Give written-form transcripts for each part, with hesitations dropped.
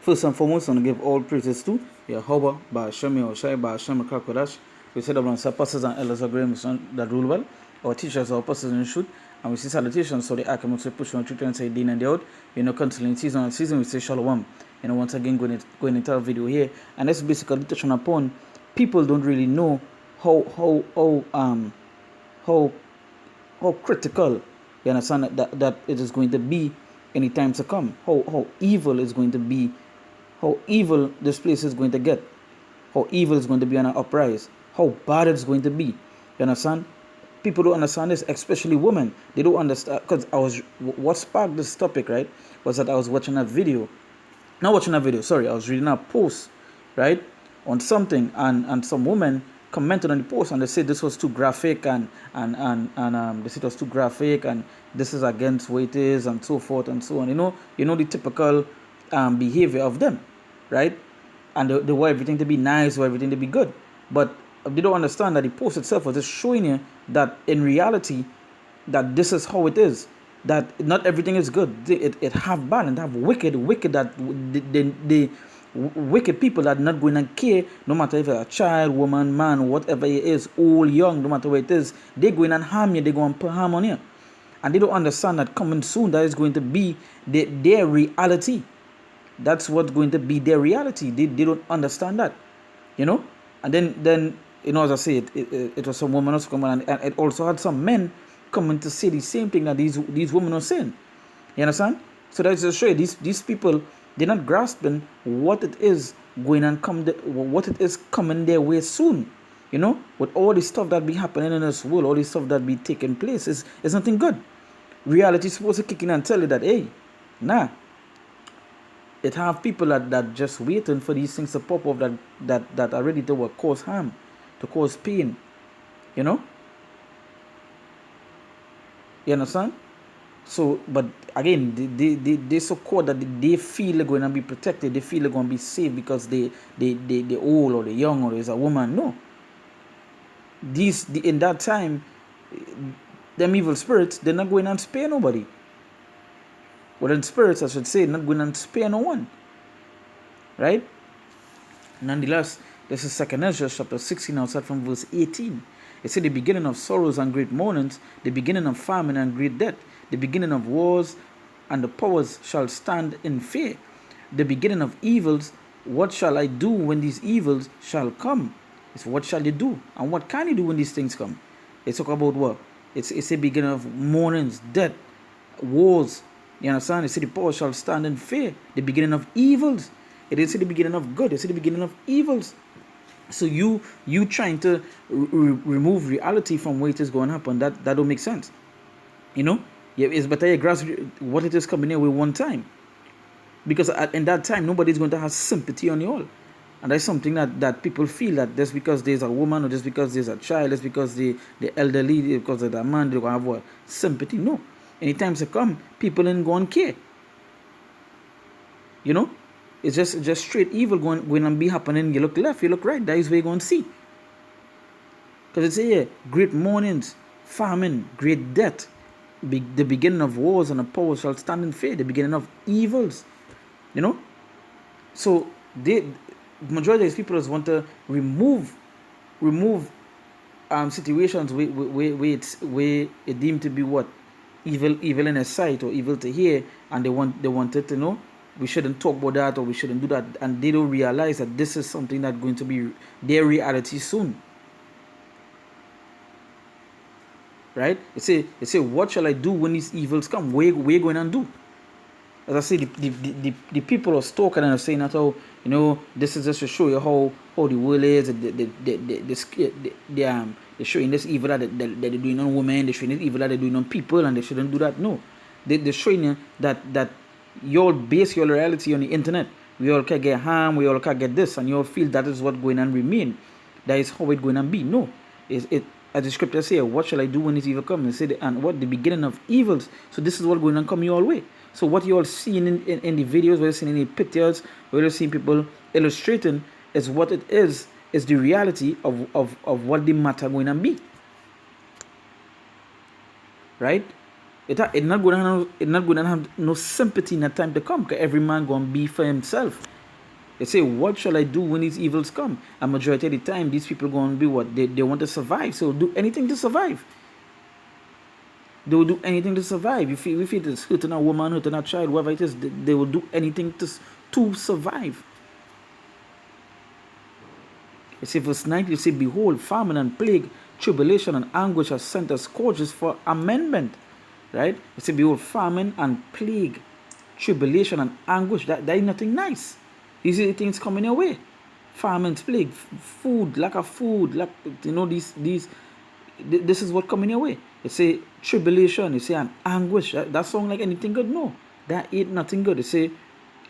First and foremost, I want to give all praises to Yahweh, Ba'ashem, Yahushai, Ba'ashem, Kakodash. We said about our pastors and elders of grace that rule well, our teachers, our pastors in truth, and we see salutations so the Akamut push on truth and say din and the out. Constantly season on season, we say shalom. Once again, going into our video here, and that's basically touching upon people don't really know how critical, you understand, that it is going to be any time to come, how evil is going to be, how evil this place is going to get, how evil is going to be on an uprise, how bad it's going to be. You understand? People don't understand this, especially women. They don't understand, because what sparked this topic, right, was that I was watching a video. Not watching a video, sorry, I was reading a post, right, on something, and some woman commented on the post and they said this was too graphic and they said it was too graphic and this is against what it is and so forth and so on. The typical behavior of them, right? And they want everything to be nice, or everything to be good, but they don't understand that the post itself was just showing you that in reality that this is how it is, that not everything is good. It have bad and have wicked that they wicked people that are not going to care, no matter if it's a child, woman, man, whatever it is, old, young, no matter what it is, they're going and harm you, they're going to put harm on you. And they don't understand that coming soon, that is going to be their reality. That's what's going to be their reality. They don't understand that, And then as I say, it was some women also coming, and it also had some men coming to say the same thing that these women are saying. You understand? So that's just show you these people, they're not grasping what it is going and what it is coming their way soon. With all the stuff that be happening in this world, all the stuff that be taking place is nothing good. Reality is supposed to kick in and tell you that, hey, nah. It have people that just waiting for these things to pop up that are ready to cause harm, to cause pain. You understand? So, but again, they so called that they feel they're going to be protected, they feel they're going to be safe because they old or they young or there's a woman. No. In that time, them evil spirits, they're not going to spare nobody. Well, in spirits, I should say, not going to spare no one. Right? Nonetheless, this is 2 Ezra chapter 16, now start from verse 18. It said, the beginning of sorrows and great mournings, the beginning of famine and great death, the beginning of wars, and the powers shall stand in fear. The beginning of evils, what shall I do when these evils shall come? It's what shall you do? And what can you do when these things come? It's talk about what? It's a beginning of mournings, death, wars. You understand? It's the power shall stand in fear. The beginning of evils. It is the beginning of good. It's the beginning of evils. So you trying to remove reality from where it is going to happen, that don't make sense. It's better you grasp what it is coming here with one time. Because in that time, nobody's going to have sympathy on you all. And that's something that people feel that just because there's a woman or just because there's a child, just because the elderly, because of the man, they're going to have what? Sympathy. No. Anytime to come, people ain't going to care. It's just straight evil going and be happening. You look left, you look right, that is where you're going to see. Because it's here, great mournings, famine, great death, the beginning of wars and the power shall stand in fear, the beginning of evils. So the majority of these people just want to remove situations where it deemed to be what? Evil in a sight or evil to hear, and they wanted to know we shouldn't talk about that or we shouldn't do that, and they don't realize that this is something that's going to be their reality soon. Right? It say what shall I do when these evils come? Where going and do? As I say, the people are talking and are saying that, this is just to show you how the world is. They're showing this evil that they're doing on women. They're showing this evil that they're doing on people, and they shouldn't do that. No, they're showing you that you all base your reality on the internet. We all can get harm. We all can get this, and you all feel that is what's going to remain. That is how it's going to be. No, as the scripture says, what shall I do when this evil comes? It said, and what the beginning of evils. So this is what's going to come your way. So what you all seeing in the videos, what you're seeing in the pictures, what you're seeing people illustrating is what it is the reality of what the matter going to be. Right? It not going to have, it not going to have no sympathy in that time to come, because every man going to be for himself. They say, what shall I do when these evils come? A majority of the time, these people going to be what? They want to survive, so do anything to survive. They will do anything to survive. If it is hurting a woman, hurting a child, whatever it is, they will do anything to survive. You see, verse 9, you say, behold, famine and plague, tribulation and anguish are sent as scourges for amendment. Right? You say, behold, famine and plague, tribulation and anguish. That is nothing nice. These are the things coming your way. Famine, plague, food, lack of food, this is what coming your way. You say tribulation, you say an anguish. That sound like anything good? No, that ain't nothing good. You say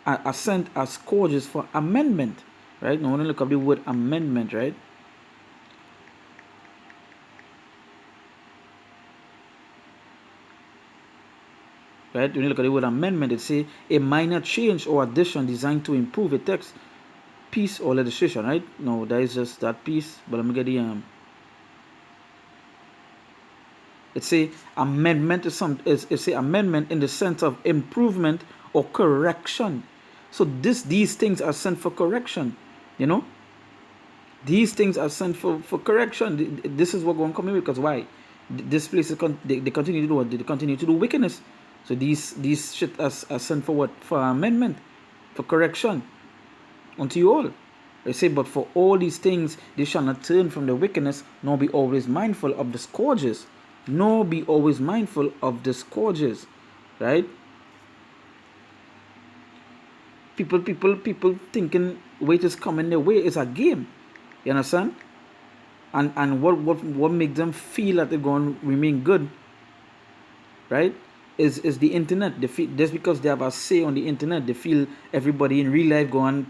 are sent as scourges for amendment. Right? Now, I want to look up the word amendment, right? Right? When you look at the word amendment, it say a minor change or addition designed to improve a text, piece, or legislation. Right? No, that is just that piece. But let me get the It's a amendment it's a amendment in the sense of improvement or correction. So these things are sent for correction. You know, these things are sent for correction. This is what going to come in, because why? This place they continue to do what? They continue to do wickedness. So these shit are sent for what? For amendment, for correction unto you all. They say, but for all these things they shall not turn from the wickedness, nor be always mindful of the scourges. Nor be always mindful of the scourges. Right? People thinking weight is coming their way is a game. You understand? And what makes them feel that they're going to remain good, right? Is the internet. They feel, just because they have a say on the internet, they feel everybody in real life go on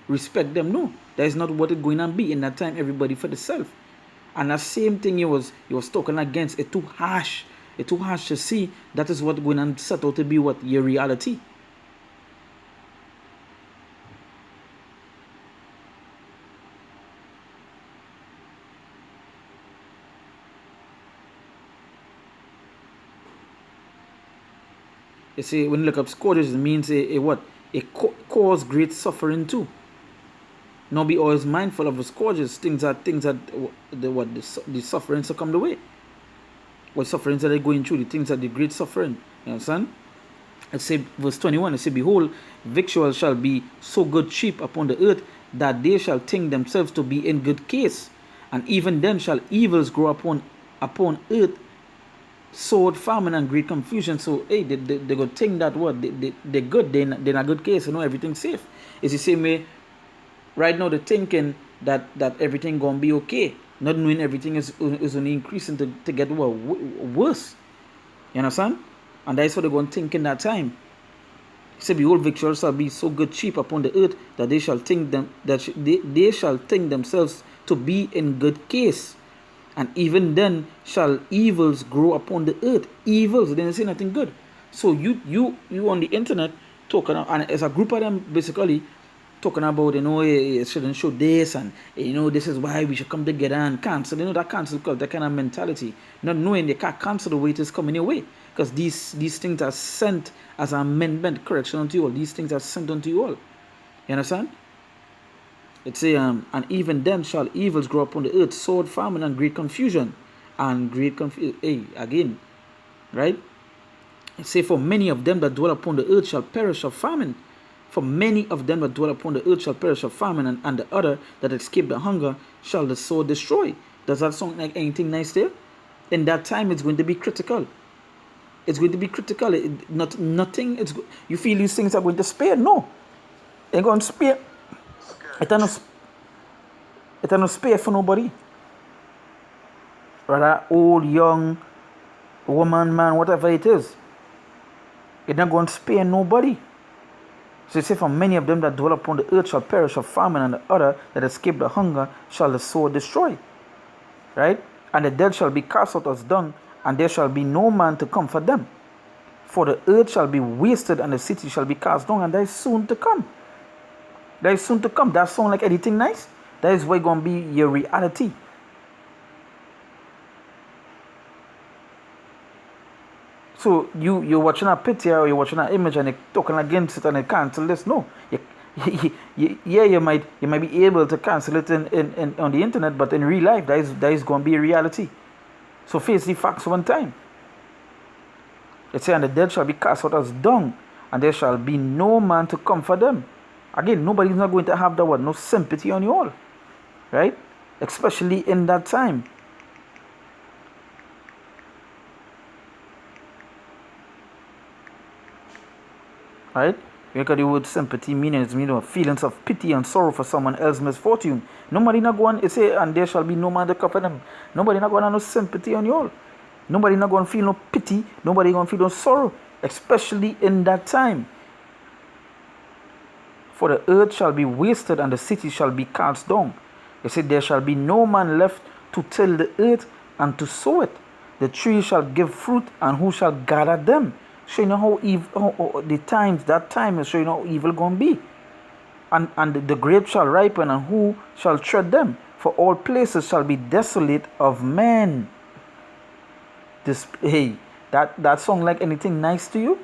respect them. No, that is not what it's going to be in that time. Everybody for themselves. And the same thing he was talking against, it too harsh. It too harsh to see. That is what going to set out to be what your reality. You see, when you look up scourges, it means a what? Cause great suffering too. Not be always mindful of the scourges, things that the sufferings that come the way. What sufferings are they going through? The things that the great suffering. You understand? It say verse 21, it say, behold, victuals shall be so good cheap upon the earth that they shall think themselves to be in good case. And even then shall evils grow upon earth, sword, famine, and great confusion. So hey, they go think that what they're good, they're in a good case, everything's safe. It's the same way right now they're thinking that everything gonna be okay, not knowing everything is only increasing to get worse. You understand? And that's what they're going to think in that time. He said, behold, victuals shall be so good cheap upon the earth that they shall think they shall think themselves to be in good case. And even then shall evils grow upon the earth. Evils, they didn't say nothing good. So you on the internet talking, and as a group of them basically talking about, it shouldn't show this, and this is why we should come together and cancel. That cancel culture, that kind of mentality, not knowing they can't cancel the way it is coming your way, because these things are sent as an amendment, correction unto you all. These things are sent unto you all. You understand? It say, and even then shall evils grow upon the earth, sword, famine, and great confusion, Hey, again, right? It say, for many of them that dwell upon the earth shall perish of famine. For many of them that dwell upon the earth shall perish of famine, and the other that escape the hunger shall the sword destroy. Does that sound like anything nice there? In that time, it's going to be critical. It's going to be critical. Nothing. You feel these things are going to spare? No, they're going to spare. It ain't no spare for nobody. Rather old, young, woman, man, whatever it is. It's not going to spare nobody. So it says, for many of them that dwell upon the earth shall perish of famine, and the other that escape the hunger shall the sword destroy. Right? And the dead shall be cast out as dung, and there shall be no man to comfort them. For the earth shall be wasted, and the city shall be cast down, and that is soon to come. That is soon to come. That sound like anything nice? That is what's going to be your reality. So you're watching a picture or you're watching an image and you're talking against it and you cancel this. No, yeah, you might be able to cancel it in on the internet, but in real life that is going to be a reality. So face the facts one time. It says, and the dead shall be cast out as dung, and there shall be no man to comfort them. Again, nobody's not going to have that no sympathy on you all, right? Especially in that time. Right? Because the word sympathy means feelings of pity and sorrow for someone else's misfortune. Nobody not going to say, and there shall be no man to comfort them. Nobody not going to have no sympathy on you all. Nobody not going to feel no pity. Nobody going to feel no sorrow, especially in that time. For the earth shall be wasted and the city shall be cast down. It said, there shall be no man left to till the earth and to sow it. The tree shall give fruit, and who shall gather them? Showing you how evil, that time is showing how evil going to be. And the grapes shall ripen, and who shall tread them? For all places shall be desolate of men. That sound like anything nice to you?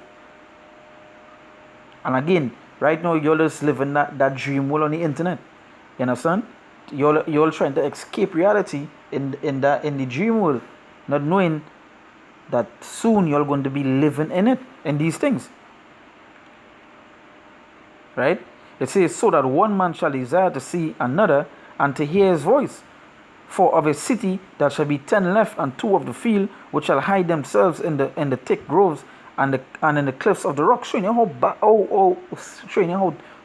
And again, right now you're just living that dream world on the internet. You understand? You're trying to escape reality in the dream world, not knowing that soon you're going to be living in it, in these things. Right? It says, so that one man shall desire to see another and to hear his voice. For of a city there shall be 10 left, and 2 of the field, which shall hide themselves in the thick groves and in the cliffs of the rock. Showing you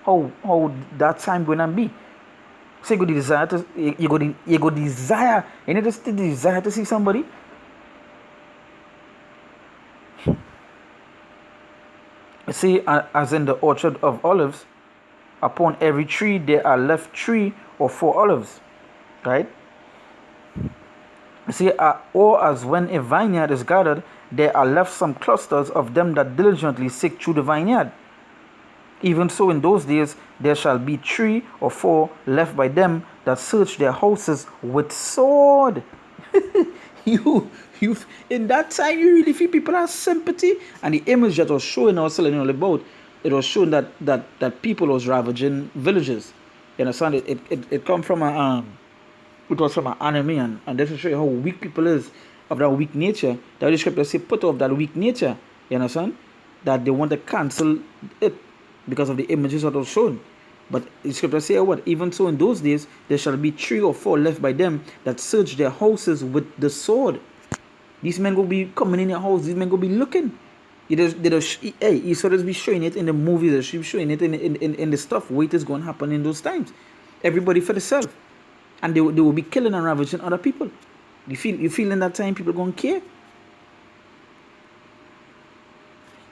how that time going to be. So you go desire you need to desire to see somebody. See, as in the orchard of olives, upon every tree there are left 3 or 4 olives, right? See, or as when a vineyard is gathered, there are left some clusters of them that diligently seek through the vineyard. Even so, in those days there shall be 3 or 4 left by them that search their houses with sword. you in that time you really feel people have sympathy. And the image that was showing us all about, it was showing that people was ravaging villages. You understand? It come from it was from an anime, and this will show you how weak people is, of that weak nature. That the scripture say put off that weak nature. You understand? That they want to cancel it because of the images that was shown. But the scripture say what? Even so, in those days there shall be 3 or 4 left by them that search their houses with the sword. These men will be coming in your house. These men will be looking. You sort of be showing it in the movies. They should be showing it in the stuff. What is going to happen in those times? Everybody for themselves, and they will be killing and ravaging other people. You feel in that time people going to care?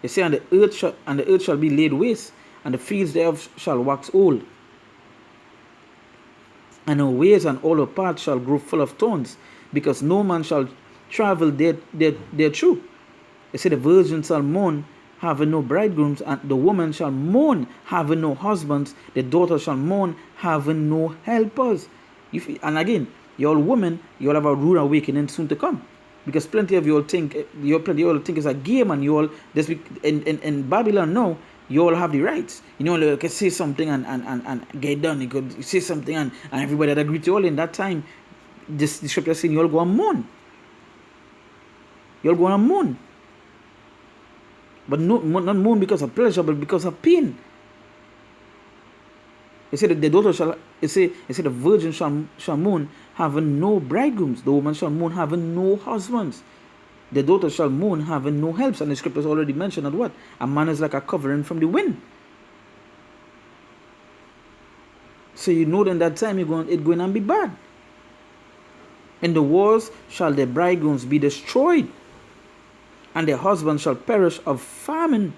They say, and the earth shall be laid waste, and the fields thereof shall wax old, and her ways and all her paths shall grow full of thorns, because no man shall travel therethrough. They say the virgin shall mourn, having no bridegrooms, and the woman shall mourn, having no husbands. The daughter shall mourn, having no helpers. And again, you all women, you all have a rude awakening soon to come. Because plenty of you all think it's a game, and you all this in Babylon now, you all have the rights. You can say something and get done. You could say something and everybody that agree to you all in that time. The scripture saying you all go and mourn. You all go and mourn. But not mourn because of pleasure, but because of pain. It said the daughter shall. It said the virgin shall mourn, having no bridegrooms. The woman shall mourn, having no husbands. The daughter shall mourn, having no helps. And the scriptures already mentioned that what? A man is like a covering from the wind. So you know that in that time it's going to be bad. In the wars shall their bridegrooms be destroyed, and their husbands shall perish of famine.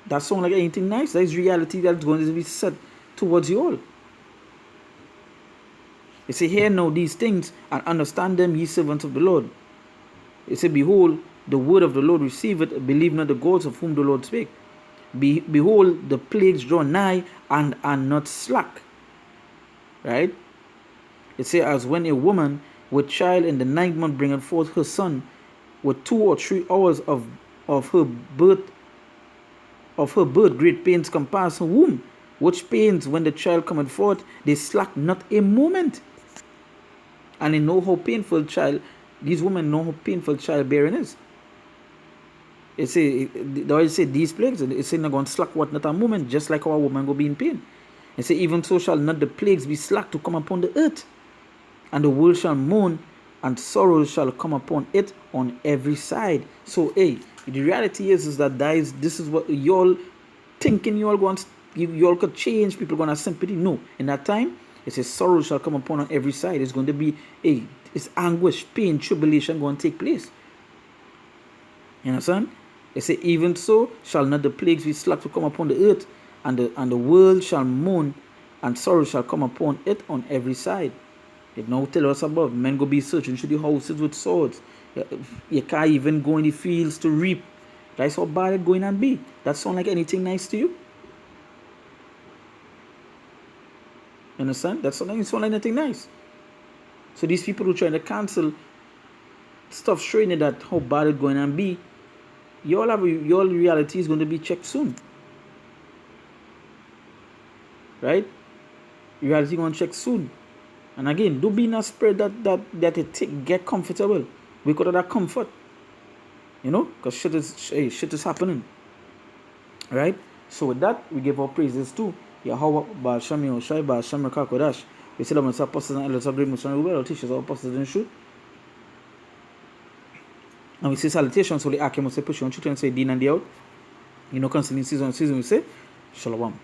That sounds like anything nice. That is reality that's going to be set towards you all. You say, hear now these things and understand them, ye servants of the Lord. You say, behold, the word of the Lord, receive it, believe not the gods of whom the Lord spake. Behold, the plagues draw nigh and are not slack. Right? It says, as when a woman with child in the 9th month bringeth forth her son, with 2 or 3 hours of her birth great pains compass her womb, which pains when the child cometh forth, they slack not a moment. And they know how painful these women know how painful childbearing is. It say they always say these plagues, it say not going to slack what not a moment, just like our woman go be in pain. It say even so shall not the plagues be slack to come upon the earth, and the world shall mourn, and sorrow shall come upon it on every side. So hey, the reality is that this is what y'all thinking y'all could change, people gonna have sympathy. No, in that time it says sorrow shall come upon on every side. It's going to be it's anguish, pain, tribulation going to take place. You understand? It say even so shall not the plagues be slack to come upon the earth, and the world shall mourn, and sorrow shall come upon it on every side. It now tell us above, men go be searching through the houses with swords. You can't even go in the fields to reap. That's how bad it's going to be. That sound like anything nice to you? You understand? That sound like anything nice. So these people who trying to cancel stuff showing you that how bad it's going to be, your reality is going to be checked soon. Right? Reality going to check soon. And again, don't be in a spirit that it get comfortable. We got that comfort. You know? Because shit is happening. Right? So with that, we give our praises to Yahweh Ba'asham Yoshai Ba'asham Rakakodash. We say that when apostles and elders agree with our teachers, our apostles in truth. And we say salutations, so the Akim will say push on truth and say din and the out. You know, constantly season we say Shalom.